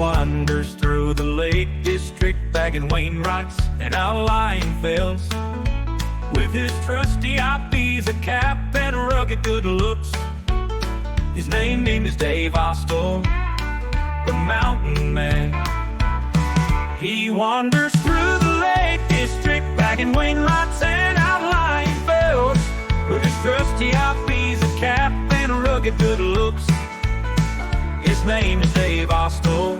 wanders through the Lake District, bagging Wainwrights and outlying fells. With his trusty IPs, a cap, and rugged good looks, his name is Dave Ostor, the Mountain Man. He wanders through the Lake District, bagging Wainwrights and outlying fells. With his trusty IPs, a cap, and rugged good looks, his name is Dave Ostor,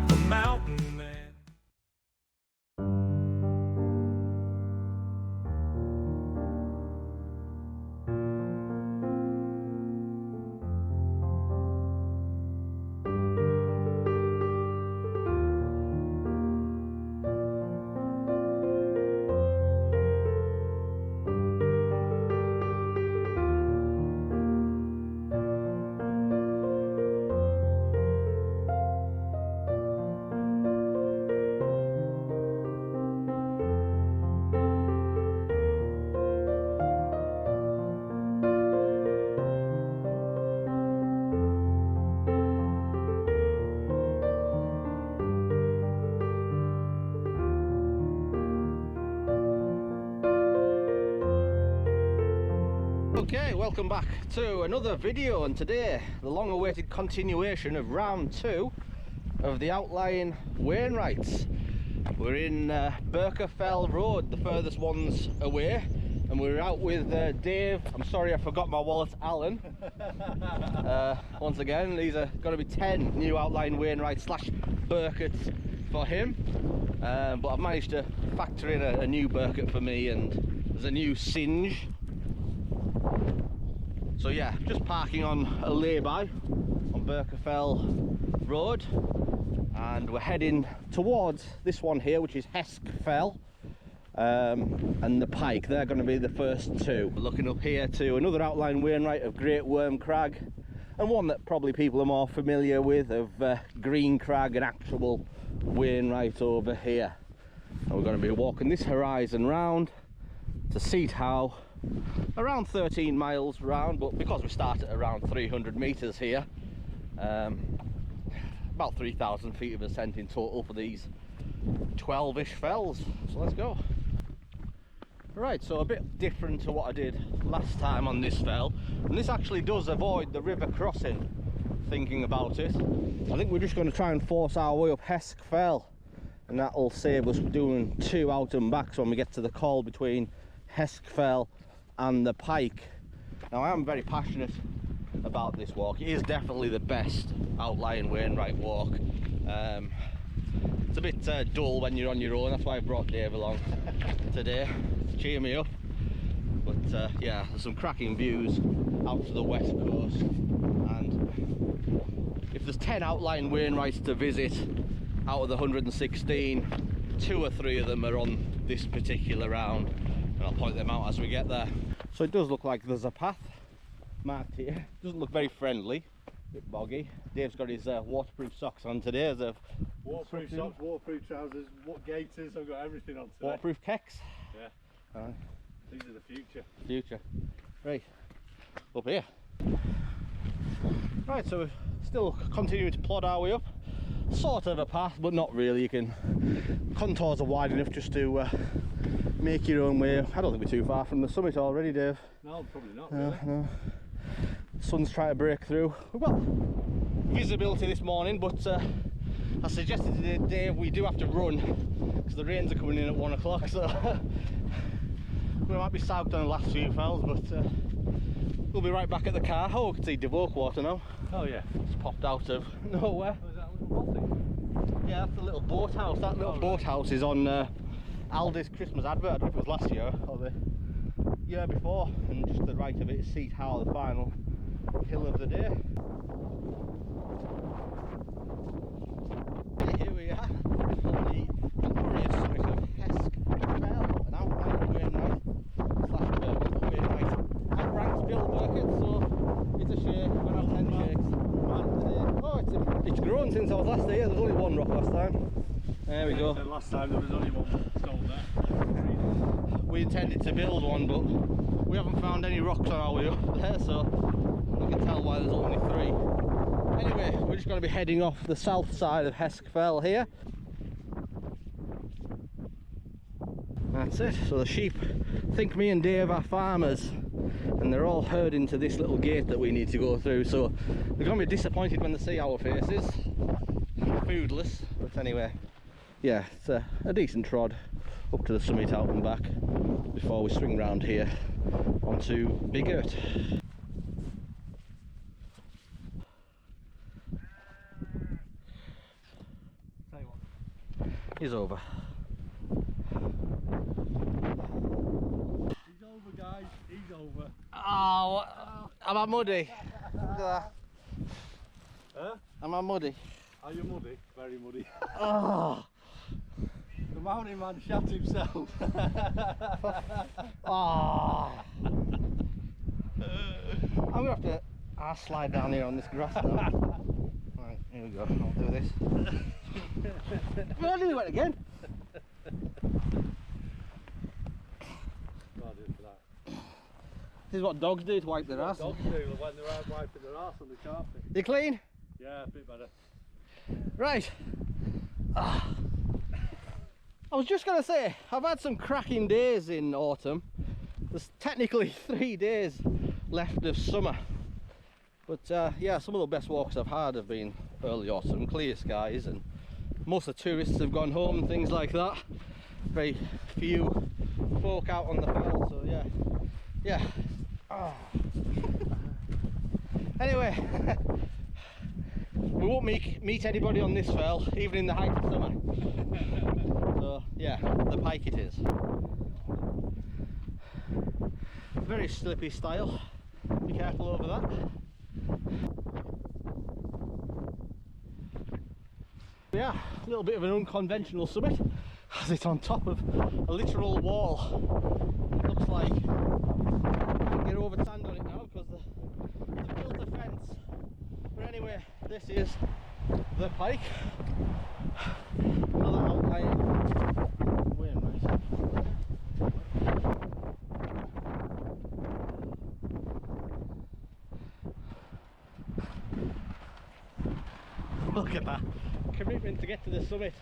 the Mountain Man. Okay, welcome back to another video, and today the long-awaited continuation of round 2 of the Outlying Wainwrights. We're in Birker Fell Road, the furthest ones away, and we're out with Dave. I'm sorry I forgot my wallet, Alan. Once again, these are going to be 10 new Outlying Wainwrights / Birkets for him, but I've managed to factor in a new Birket for me, and there's a new Singe. So yeah, just parking on a lay-by on Birker Fell Road, and we're heading towards this one here, which is Hesk Fell, and the Pike. They're going to be the first two. We're looking up here to another Outlying Wainwright of Great Worm Crag, and one that probably people are more familiar with of Green Crag, an actual Wainwright over here. And we're going to be walking this horizon round to Seat Howe, around 13 miles round, but because we start at around 300 meters here, about 3,000 feet of ascent in total for these 12-ish fells. So let's go. Right, so a bit different to what I did last time on this fell, and this actually does avoid the river crossing, thinking about it. I think we're just going to try and force our way up Hesk Fell, and that'll save us doing 2 out and backs when we get to the call between Hesk Fell and the Pike. Now, I am very passionate about this walk. It is definitely the best Outlying Wainwright walk. It's a bit dull when you're on your own. That's why I brought Dave along today to cheer me up. But yeah, there's some cracking views out to the west coast, and if there's 10 Outlying Wainwrights to visit out of the 116, 2 or 3 of them are on this particular round, and I'll point them out as we get there. So it does look like there's a path marked here. Doesn't look very friendly, a bit boggy. Dave's got his waterproof socks on today as a waterproof socks, waterproof trousers, what gaiters, I've got everything on today. Waterproof kecks. Yeah. These are the future. Future. Right, up here. Right, so we're still continuing to plod our way up. Sort of a path, but not really. You can, contours are wide enough just to make your own way. I don't think we're too far from the summit already, Dave. No, probably not really. No. Sun's trying to break through. We've got visibility this morning, but I suggested to Dave we do have to run because the rains are coming in at 1 o'clock, so we might be soaked on the last few fells, but we'll be right back at the car. Oh, we can see Devoke water now. Oh yeah. It's popped out of nowhere. Oh, is that a little thing? Yeah, that's the little boathouse. That little boathouse is on Aldi's Christmas advert. I don't know if it was last year or the year before, and just to the right of it is Seat Howe, the final hill of the day. Here we are on the glorious summit of Hesk Fell, an Outlying Wainwright / Wainwright outranks Bill Birket, so it's a shake. We're not 10 shakes. Oh, it's grown since I was last here. There was only 1 rock last time. There we go. Last time there was only 1 stone there. We intended to build one, but we haven't found any rocks on our way up there, so you can tell why there's only 3. Anyway, we're just going to be heading off the south side of Hesk Fell here. That's it. So the sheep think me and Dave are farmers, and they're all herding to this little gate that we need to go through, so they're going to be disappointed when they see our faces. Foodless, but anyway, yeah, it's a decent trod up to the summit, out and back, before we swing round here onto Bigert. He's over. He's over, guys. He's over. Oh, am I muddy? Look at that. Huh? Am I muddy? Are you muddy? Very muddy. Oh. The mountain man shot himself. Oh. I'm gonna have to slide down here on this grass now. Right, here we go. I'll do this. I'll do it again. I'll do it for that. This is what dogs do to wipe their ass. Dogs do when they're out wiping their arse on the carpet. You clean? Yeah, a bit better. Right. I was just going to say, I've had some cracking days in autumn. There's technically 3 days left of summer. But yeah, some of the best walks I've had have been early autumn, clear skies, and most of the tourists have gone home and things like that. Very few folk out on the fell, so yeah. Yeah. Oh. Anyway, we won't meet anybody on this fell, even in the height of summer. So yeah, the pike it is. Very slippy style. Be careful over that. Yeah, a little bit of an unconventional summit, as it's on top of a literal wall. Looks like I can't get over sand on it now because they've built a fence. But anyway, this is the pike. Another outlying Wainwright. Look at that commitment to get to the summit.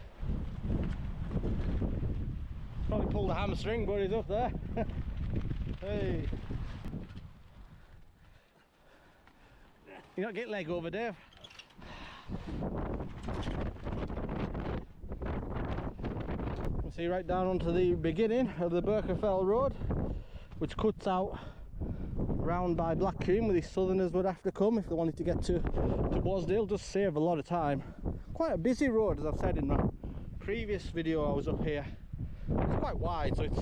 Probably pulled a hamstring, but he's up there. Hey, you not get leg over, Dave? We'll see right down onto the beginning of the Birker Fell Road, which cuts out round by Blackcomb, where the southerners would have to come if they wanted to get to Bosdale. Just save a lot of time. Quite a busy road, as I've said in my previous video. I was up here. It's quite wide, so it's,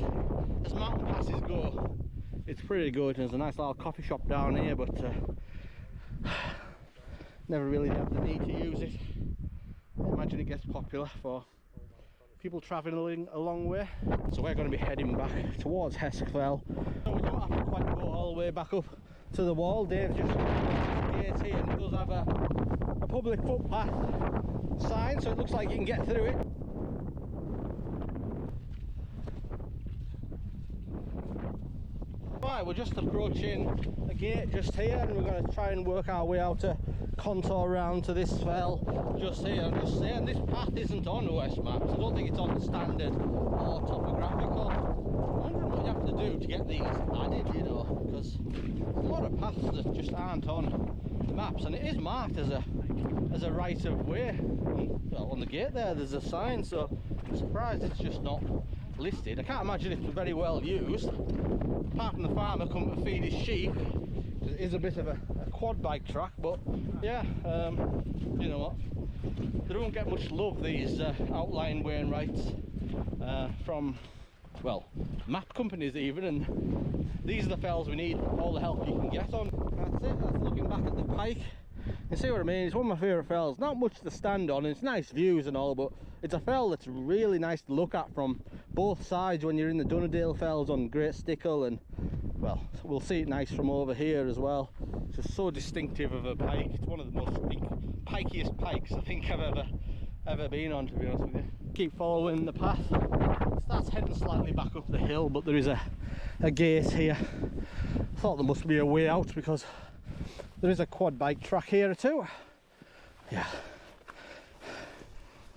as mountain passes go, it's pretty good. There's a nice little coffee shop down here, but never really have the need to use it. I imagine it gets popular for people travelling a long way. So we're going to be heading back towards Hesk Fell. We don't have to quite go all the way back up to the wall. Dave just gates here, and it does have a public footpath sign, so it looks like you can get through it. Right, we're just approaching a gate just here, and we're going to try and work our way out to contour around to this fell just here. I'm just saying, this path isn't on OS maps. I don't think it's on the standard or topographical. I'm wondering what you have to do to get these added, you know, because there's a lot of paths that just aren't on the maps, and it is marked as a right of way. Well, on the gate there's a sign, so I'm surprised it's just not listed. I can't imagine it's very well used, apart from the farmer coming to feed his sheep. It is a bit of a quad bike track, but yeah, you know what, they don't get much love, these Outlying Wainwrights, from, well, map companies even, and these are the fells we need all the help you can get on. That's it. That's looking back at the pike. You see what I mean? It's one of my favourite fells. Not much to stand on, and it's nice views and all, but it's a fell that's really nice to look at from both sides when you're in the Dunnerdale fells on Great Stickle, and well, we'll see it nice from over here as well. It's just so distinctive of a pike. It's one of the most pikiest pikes I think I've ever been on, to be honest with you. Keep following the path. It starts heading slightly back up the hill, but there is a gate here. I thought there must be a way out because there is a quad bike track here too. Yeah.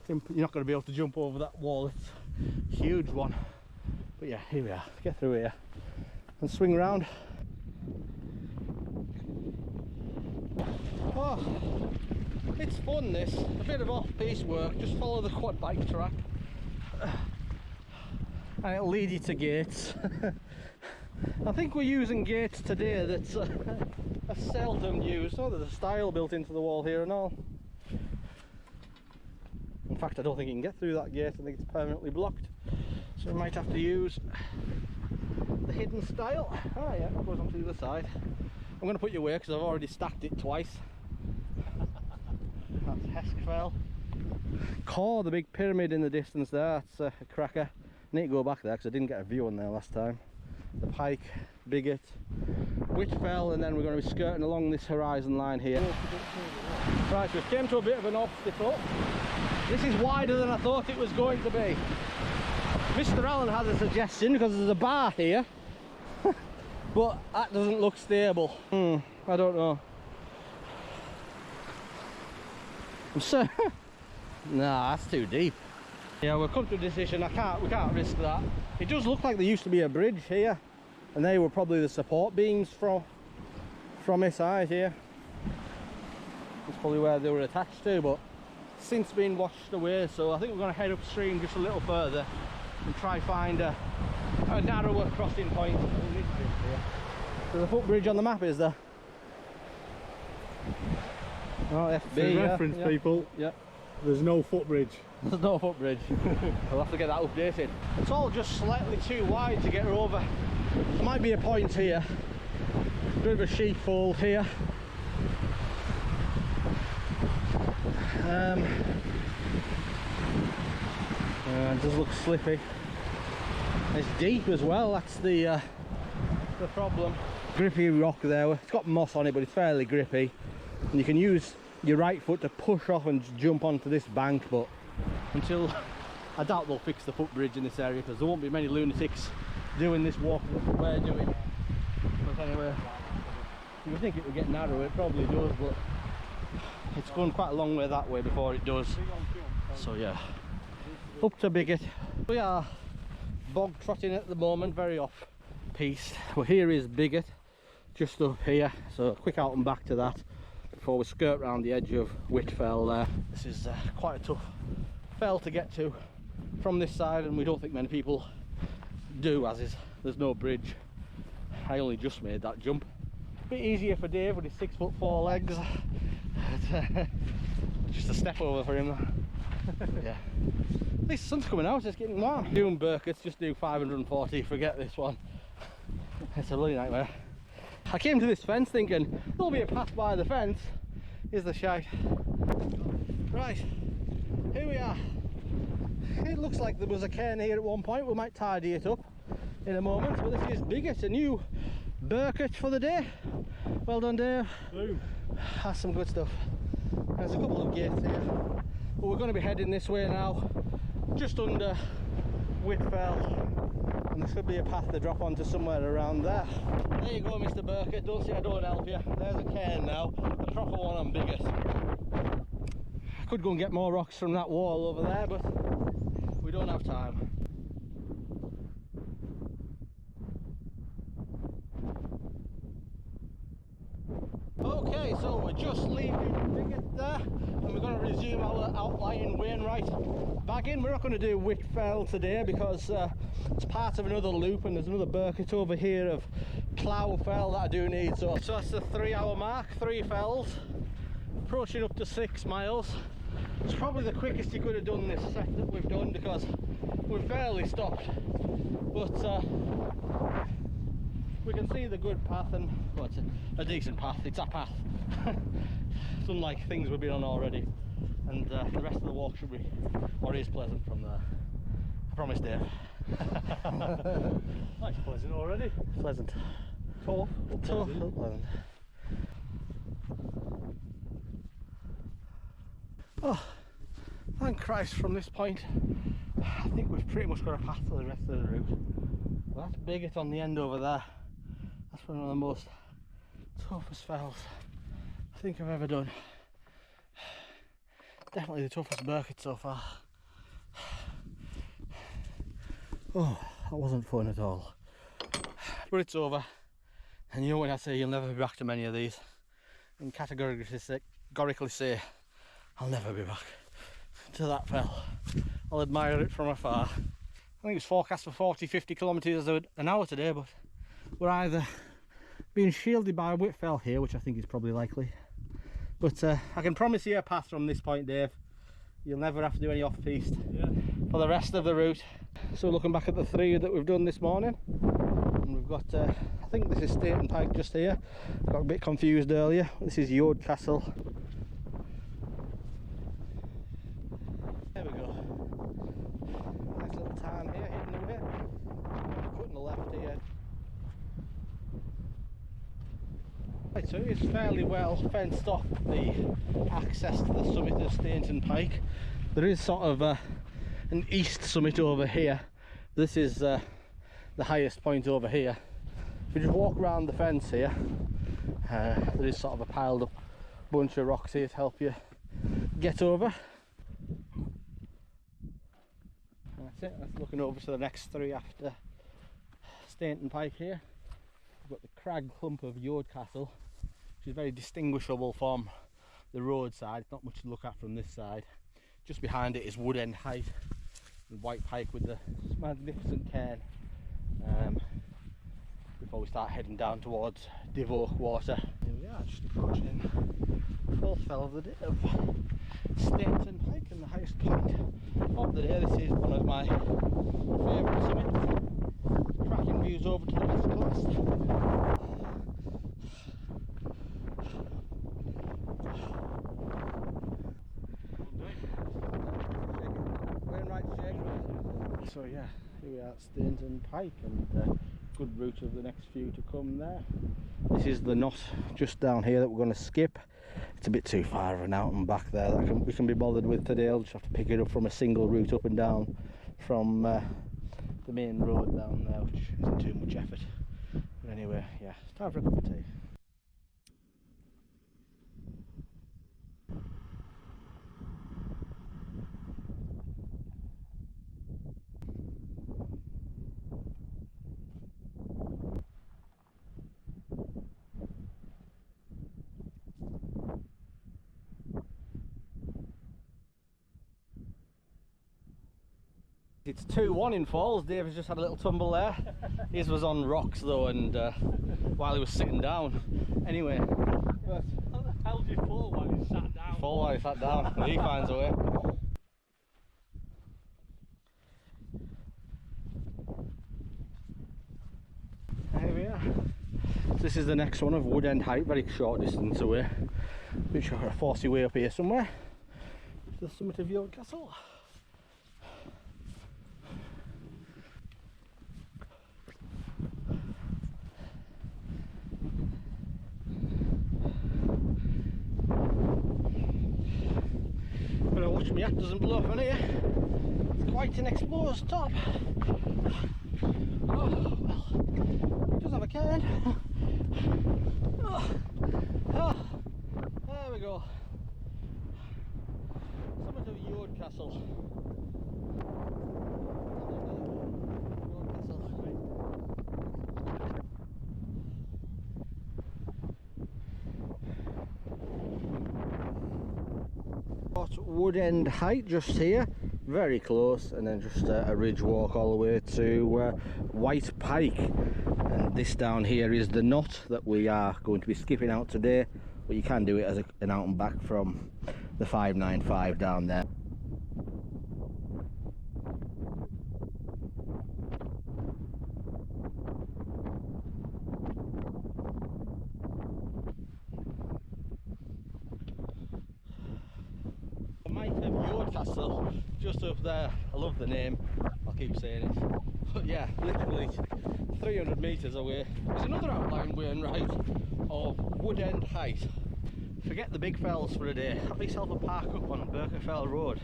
You're not going to be able to jump over that wall, it's a huge one. But yeah, here we are. Let's get through here and swing around. Oh, it's fun this. A bit of off-piste work, just follow the quad bike track. And it'll lead you to gates. I think we're using gates today that's are seldom used. Oh, there's a stile built into the wall here and all. In fact, I don't think you can get through that gate. I think it's permanently blocked. So we might have to use the hidden stile. Ah yeah, it goes on to the other side. I'm going to put you away because I've already stacked it twice. That's Hesk fell. Core, the big pyramid in the distance there, that's a cracker. I need to go back there because I didn't get a view on there last time. The Pike, Bigert, which fell, and then we're going to be skirting along this horizon line here. Right, we've came to a bit of an obstacle. This is wider than I thought it was going to be. Mr. Allen has a suggestion because there's a bar here, but that doesn't look stable. I don't know. I'm so nah, that's too deep. Yeah, we've come to a decision. We can't risk that. It does look like there used to be a bridge here, and they were probably the support beams from this side here. That's probably where they were attached to, but since been washed away, so I think we're going to head upstream just a little further and try find a narrower crossing point. There's a footbridge on the map, is there? Oh, FB, for reference, yeah. people, yeah. There's no footbridge. There's no footbridge. We'll have to get that updated. It's all just slightly too wide to get her over. There might be a point here. Bit of a sheepfold here. It does look slippy. It's deep as well, that's the problem. Grippy rock there, it's got moss on it but it's fairly grippy. And you can use your right foot to push off and jump onto this bank, but until I doubt they'll fix the footbridge in this area because there won't be many lunatics doing this walk that we're doing. But anyway, you would think it would get narrow, it probably does, but it's going quite a long way that way before it does. So yeah, up to Bigert. We are bog trotting at the moment, very off piste. Well, here is Bigert, just up here, so quick out and back to that before we skirt around the edge of Whitfell there. This is quite a tough fell to get to from this side, and we don't think many people do, as is there's no bridge. I only just made that jump. A bit easier for Dave with his 6'4" legs. Just a step over for him. Yeah. At least the sun's coming out, it's getting warm. Doing Birkers, just do 540, forget this one. It's a bloody nightmare. I came to this fence thinking there'll be a path by the fence. Here's the shite. Right, here we are. It looks like there was a cairn here at one point. We might tidy it up in a moment, but this is Bigert, a new Birker for the day. Well done, Dave. Boom. That's some good stuff. There's a couple of gates here, but we're going to be heading this way now, just under Whitfell, and there should be a path to drop onto somewhere around there. There you go, Mr. Birker. Don't say I don't help you. There's a cairn now, a proper one on Bigert. I could go and get more rocks from that wall over there, but we don't have time. Okay, so we're just leaving Bigert there, and we're going to resume our Outlying Wainwright bagging. We're not going to do Whitfell today because it's part of another loop, and there's another Birker over here of Plough Fell that I do need. So that's the 3-hour mark, 3 fells, approaching up to 6 miles. It's probably the quickest you could have done this set that we've done because we've barely stopped, but we can see the good path, and well, it's a decent path. It's a path. It's unlike things we've been on already, and the rest of the walk should be, or is, pleasant from there. I promise, Dave. That's pleasant already. Pleasant. Tough. Tough, but pleasant. Oh, thank Christ, from this point I think we've pretty much got a path for the rest of the route. Well, that's Bigert on the end over there. That's one of the most toughest fells I think I've ever done. Definitely the toughest Birker so far. Oh, that wasn't fun at all. But it's over. And you know when I say you'll never be back to many of these, and categorically say I'll never be back to that fell. I'll admire it from afar. I think it's forecast for 40-50 kilometres an hour today, but we're either being shielded by a Whitfell here, which I think is probably likely, but I can promise you a path from this point, Dave. You'll never have to do any off-piste for the rest of the route. So looking back at the 3 that we've done this morning, and we've got I think this is Stainton Pike just here. Got a bit confused earlier. This is Yord Castle. There we go. Nice little tarn here hidden away. Cutting the left here. Right, so it's fairly well fenced off, the access to the summit of Stainton Pike. There is sort of an east summit over here. This is the highest point over here. If you just walk around the fence here, there is sort of a piled up bunch of rocks here to help you get over. That's it, that's looking over to the next 3 after Stainton Pike here. We've got the crag clump of Yord Castle, which is very distinguishable from the roadside. Not much to look at from this side. Just behind it is Wood End Height, and White Pike with the magnificent cairn. Before we start heading down towards Devoke water. Here we are, just approaching the 4th fell of the day of Stainton Pike, and the highest point of the day. This is one of my favourite summits. Cracking views over to the west coast. Wainwrights shake. So yeah, here we are at Stainton Pike, and good route of the next few to come there. This is the knot just down here that we're going to skip. It's a bit too far of an out and back there that we can be bothered with today. I'll just have to pick it up from a single route up and down from the main road down there, which isn't too much effort. But anyway, yeah, it's time for a cup of tea. It's 2-1 in falls. Dave has just had a little tumble there. His was on rocks though, and while he was sitting down. Anyway, but How the hell did you fall while you sat down? fall while he sat down, and he finds a way. Here we are. So this is the next one of Wood End Height, very short distance away. Which are a force your way up here somewhere to the summit of Yord Castle. Better watch me hat doesn't blow from here. It's quite an exposed top. Oh well, it does have a cairn. Oh, there we go. Summit of Yord Castle. Yord Castle. Wood End Height just here, very close, and then just a ridge walk all the way to White Pike. And this down here is the knot that we are going to be skipping out today, but you can do it as an out and back from the 595 down there. Castle just up there. I love the name, I'll keep saying it, but yeah, literally 300 metres away is another Outlying Wainwright of Wood End Height. Forget the big fells for a day, have yourself a park up on Birker Fell Road.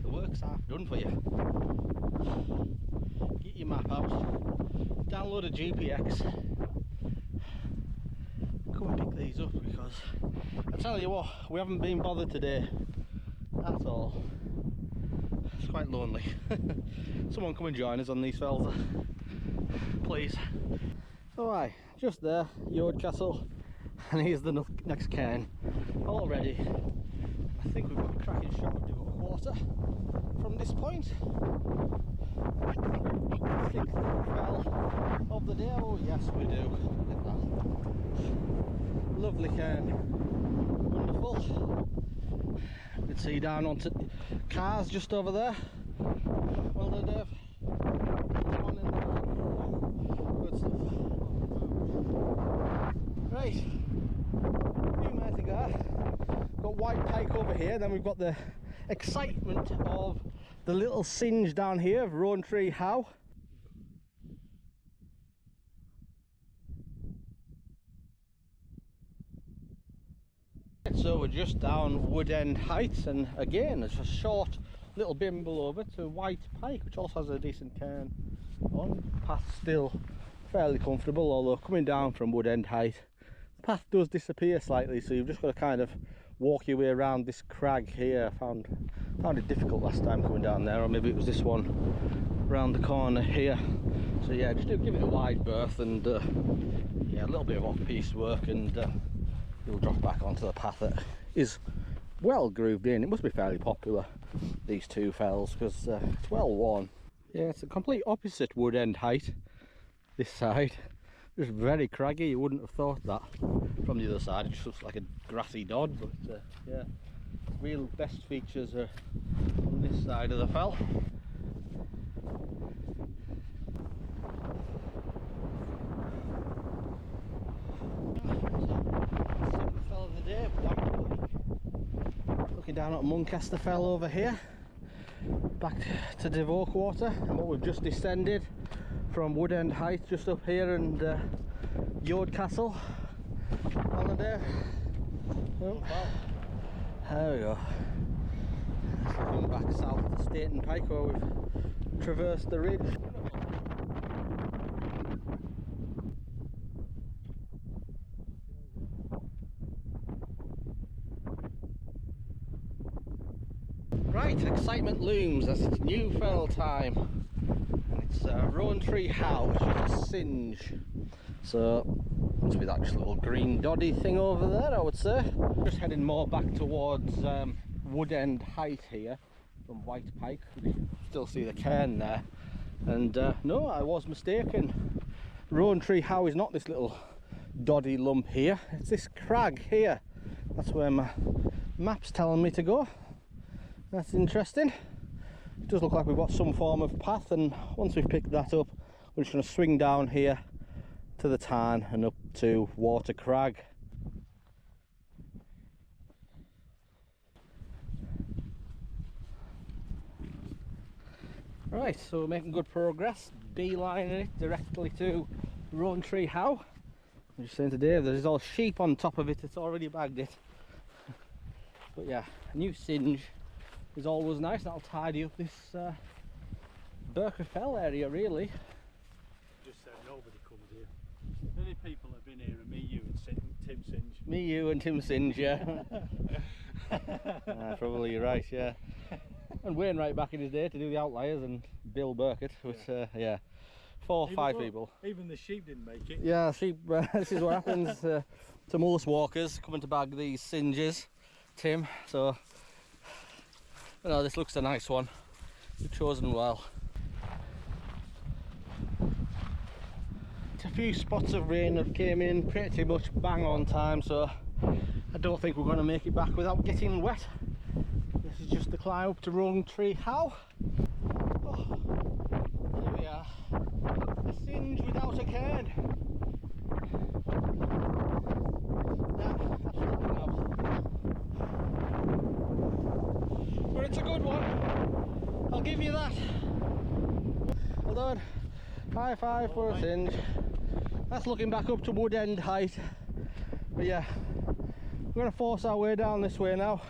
The work's half done for you. Get your map out, download a GPX, come and pick these up because I tell you what, we haven't been bothered today at all. It's quite lonely. Someone come and join us on these fells, please. So aye, just there, Yord Castle, and here's the next cairn already. I think we've got a cracking shot of Devoke water from this point. Sixth fell of the day. Oh yes, we do. Look at that. Lovely cairn. Wonderful. You can see down onto cars just over there. Well done, Dave. On in the back. Good stuff. Right. A few minutes ago, got white pike over here. Then we've got the excitement of the little singe down here of Rowantree How. So we're just down Wood End Heights, and again it's a short little bimble over to White Pike, which also has a decent cairn on. Path still fairly comfortable, although coming down from Wood End Height the path does disappear slightly, so you've just got to kind of walk your way around this crag here. I found it difficult last time coming down there, or maybe it was this one round the corner here. So yeah, just do give it a wide berth and yeah, a little bit of off-piste work, and you'll drop back onto the path that is well grooved in. It must be fairly popular, these two fells, because it's well worn. Yeah, it's a complete opposite Wood End Height, this side. Just very craggy. You wouldn't have thought that from the other side. It just looks like a grassy dod, but yeah, real best features are on this side of the fell. Second fell of the day, White Pike. Looking down at Muncaster Fell over here, back to Devoke water, and what we've just descended from Wood End Heights just up here, and Yord Castle on the day. Oh, there we go. Looking back south to Stainton Pike, where we've traversed the ridge. Right, excitement looms as it's new fell time. It's Rowantree How, which is a singe. So, must be that just little green doddy thing over there, I would say. Just heading more back towards Wood End Height here from White Pike. You can still see the cairn there. And no, I was mistaken. Rowantree How is not this little doddy lump here. It's this crag here. That's where my map's telling me to go. That's interesting. It does look like we've got some form of path, and once we've picked that up, we're just going to swing down here to the Tarn and up to Water Crag. Right, so we're making good progress, beelining it directly to Rowantree How. I'm just saying to Dave, there's all sheep on top of it, it's already bagged it. But yeah, a new singe is always nice. That'll tidy up this Birker Fell area, really. Just said nobody comes here. The only people that have been here are me, you and Tim Singe. Me, you and Tim Singe, yeah. Probably you're right, yeah. And Wainwright back in his day to do the outliers, and Bill Birker, which yeah, 4 or 5 people. Even the sheep didn't make it. Yeah, sheep, this is what happens to most walkers coming to bag these singes, Tim. So you know, this looks a nice one. You've chosen well. A few spots of rain have came in pretty much bang on time, so I don't think we're going to make it back without getting wet. This is just the climb up to Rowantree How. Oh, there we are. A singe without a cairn. Yeah, absolutely not. But it's a good one, I'll give you that. Well done. High five for a singe. That's looking back up to Wood End Height. But yeah, we're going to force our way down this way now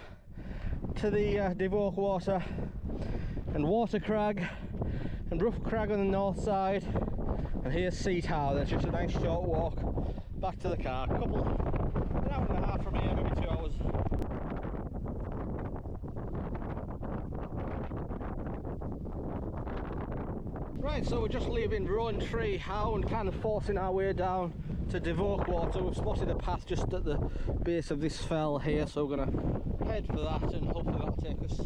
to the Devoke water and Water Crag and Rough Crag on the north side. And here's Sea Tower. That's just a nice short walk back to the car. Couple Right, so we're just leaving Rowantree now and kind of forcing our way down to Devoke water. We've spotted a path just at the base of this fell here, so we're going to head for that and hopefully that'll take us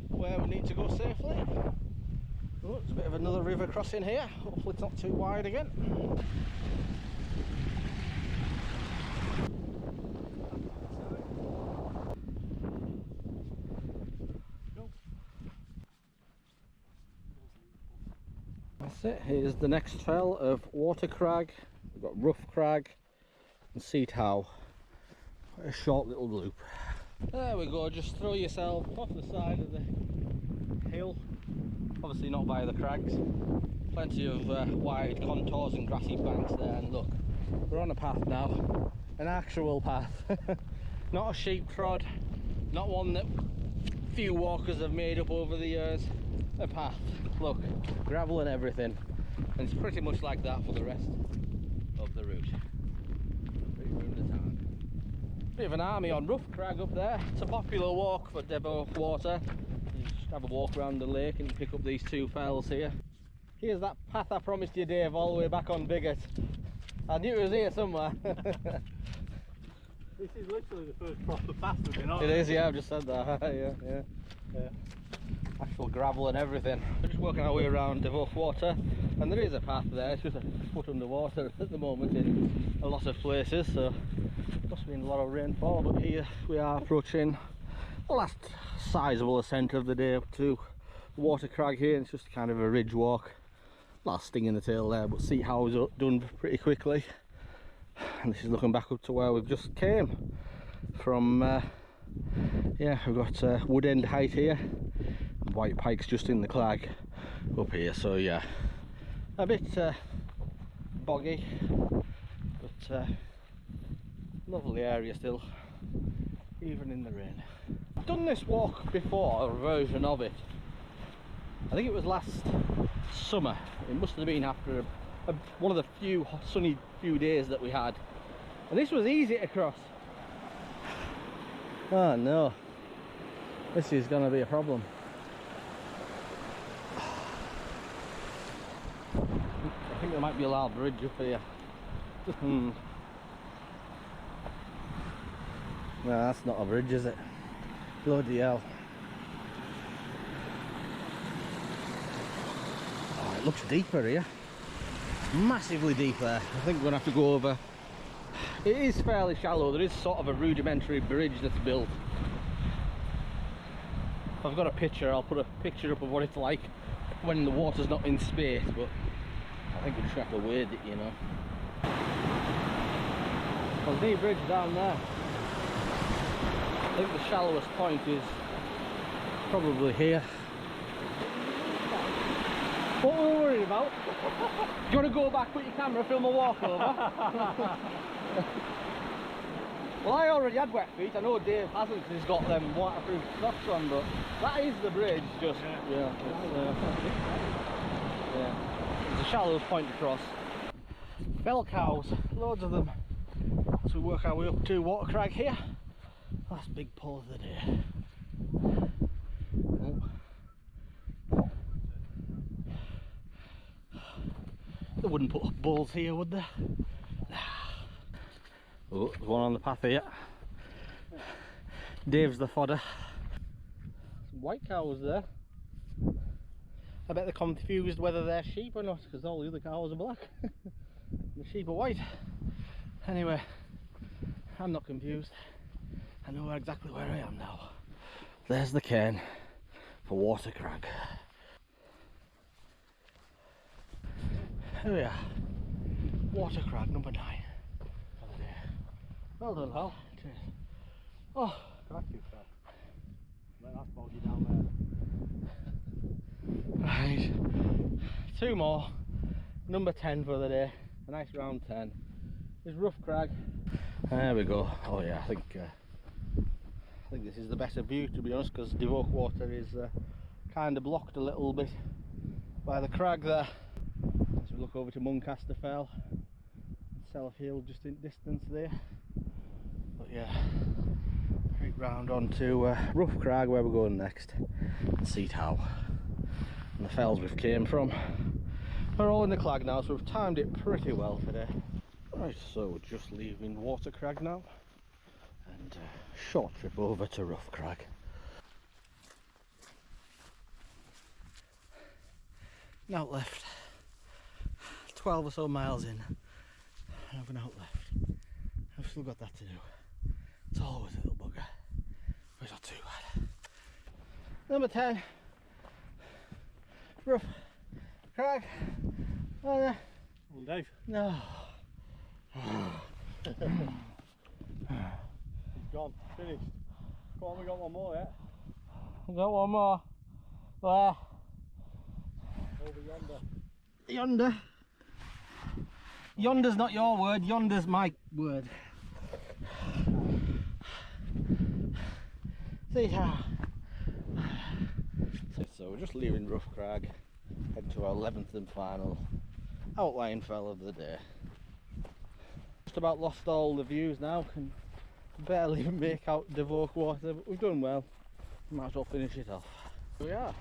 where we need to go safely. Oh, there's a bit of another river crossing here. Hopefully it's not too wide again. That's it. Here's the next fell of Water Crag. We've got Rough Crag and Tissot. Quite a short little loop. There we go. Just throw yourself off the side of the hill. Obviously not via the crags. Plenty of wide contours and grassy banks there, and look, we're on a path now. An actual path. Not a sheep trod, not one that few walkers have made up over the years. A path. Look, gravel and everything. And it's pretty much like that for the rest of the route. Bit of an army on Rough Crag up there. It's a popular walk for Devoke water. You just have a walk around the lake and you pick up these two fells here. Here's that path I promised you, Dave, all the way back on Bigert. I knew it was here somewhere. This is literally the first proper path we've been on. It is, yeah, I've just said that. yeah. Actual gravel and everything. We're just working our way around Devoke water, and there is a path there. It's just a foot underwater at the moment in a lot of places, so must have been a lot of rainfall. But here we are approaching the last sizable ascent of the day up to Water Crag here. It's just kind of a ridge walk. Last sting in the tail there, but see how it's done pretty quickly. And this is looking back up to where we've just came from. Yeah, we've got Wood End Height here. White Pike's just in the Crag up here, so yeah, a bit boggy, but lovely area still, even in the rain. I've done this walk before, a version of it. I think it was last summer. It must have been after one of the few sunny few days that we had, and this was easy to cross. Oh no, this is going to be a problem. I think there might be a large bridge up here. No, that's not a bridge, is it? Bloody hell. Oh, it looks deeper here. Massively deep there. I think we're going to have to go over. It is fairly shallow. There is sort of a rudimentary bridge that's built. If I've got a picture, I'll put a picture up of what it's like when the water's not in space, but I think we just have to wade it, you know. Well, the bridge down there. I think the shallowest point is probably here. What were we worried about? Do you want to go back, put your camera, film a walk over? Well, I already had wet feet. I know Dave hasn't, because he's got them waterproof socks on, but that is the bridge, just, yeah. It's the shallowest point to cross. Bell cows, loads of them. As we work our way up to Water Crag here. Last big pull of the day. Oh. They wouldn't put up bulls here, would they? Nah. Oh, there's one on the path here. Dave's the fodder. Some white cows there. I bet they're confused whether they're sheep or not, because all the other cows are black. The sheep are white. Anyway, I'm not confused. I know exactly where I am now. There's the cairn for Water Crag. Here we are. Water Crag number 9 for the day. Well done, Hal. Cheers. Oh, That's too far. That's boggy down there. right. 2 more. Number 10 for the day. A nice round 10. There's Rough Crag. There we go. Oh yeah, I think this is the better view, to be honest, because Devoke water is kind of blocked a little bit by the crag there. As we look over to Muncaster Fell, Self Hill just in distance there. But yeah, right round onto Rough Crag, where we're going next, and see how and the fells we've came from. We're all in the Crag now, so we've timed it pretty well today. Right, so we're just leaving Water Crag now, and short trip over to Rough Crag. Now left, 12 or so miles in, and I've an out left. I've still got that to do. It's always a little bugger, but it's not too bad. Number 10, Rough Crag. Oh no. Well, Dave. No. Gone, finished. Come on, we got one more yet. I've got one more. Where? Over yonder. Yonder. Yonder's not your word, yonder's my word. See how? So we're just leaving Rough Crag, heading to our 11th and final outlying fell of the day. Just about lost all the views now, can barely make out Devoke water, but we've done well. Might as well finish it off. Here we are,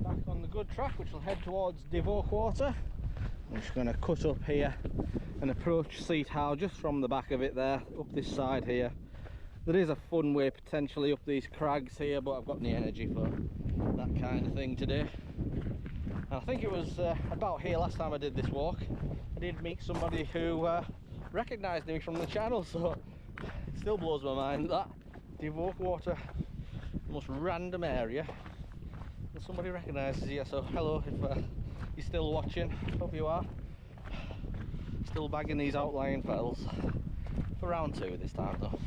back on the good track, which will head towards Devoke water. I'm just going to cut up here and approach Seat Howe just from the back of it there, up this side here. There is a fun way potentially up these crags here, but I've got the energy for that kind of thing today. And I think it was about here last time I did this walk. I did meet somebody who recognised me from the channel, so it still blows my mind that Devoke water, the most random area, and somebody recognises you. So hello, if you're still watching, hope you are. Still bagging these outlying fells for round 2 this time though.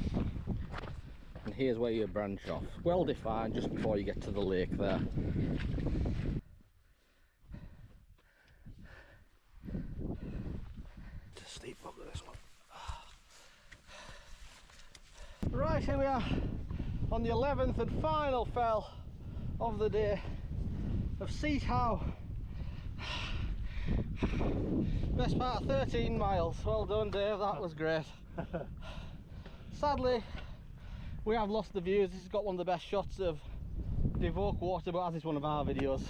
And here's where you branch off, well defined just before you get to the lake there. Just steep up to this one. Right, here we are on the 11th and final fell of the day of Seat Howe. Best part of 13 miles. Well done, Dave, that was great. Sadly, we have lost the views. This has got one of the best shots of Devoke water, but as it's one of our videos,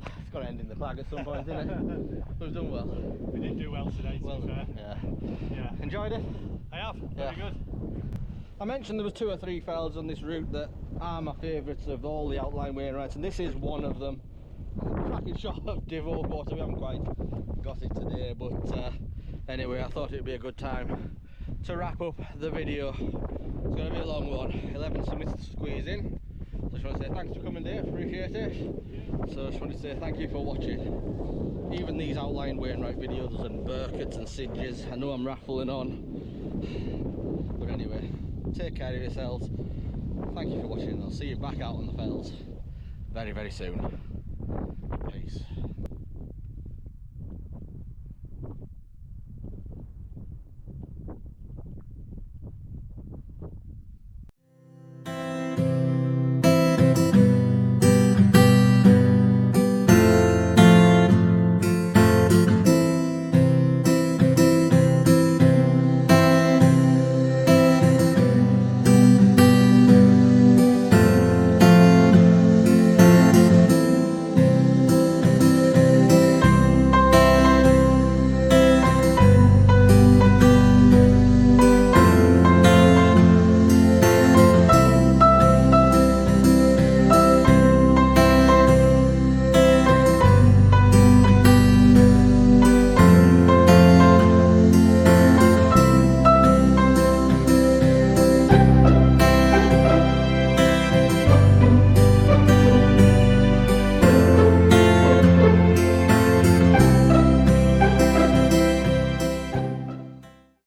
it's got to end in the Crag at some point, isn't it? But we've done well. We did do well today, to be fair. Yeah. Enjoyed it? I have, very good. I mentioned there was 2 or 3 fells on this route that are my favourites of all the Outlying Wainwrights, and this is one of them. Cracking shot of Devoke water. We haven't quite got it today, but anyway, I thought it'd be a good time to wrap up the video. It's going to be a long one, 11 summits to squeeze in. So I just want to say thanks for coming, Dave, appreciate it. So I just want to say thank you for watching even these Outlying Wainwright videos and Birkers and Sidges. I know I'm raffling on, but anyway, take care of yourselves. Thank you for watching, and I'll see you back out on the fells very, very soon. Peace.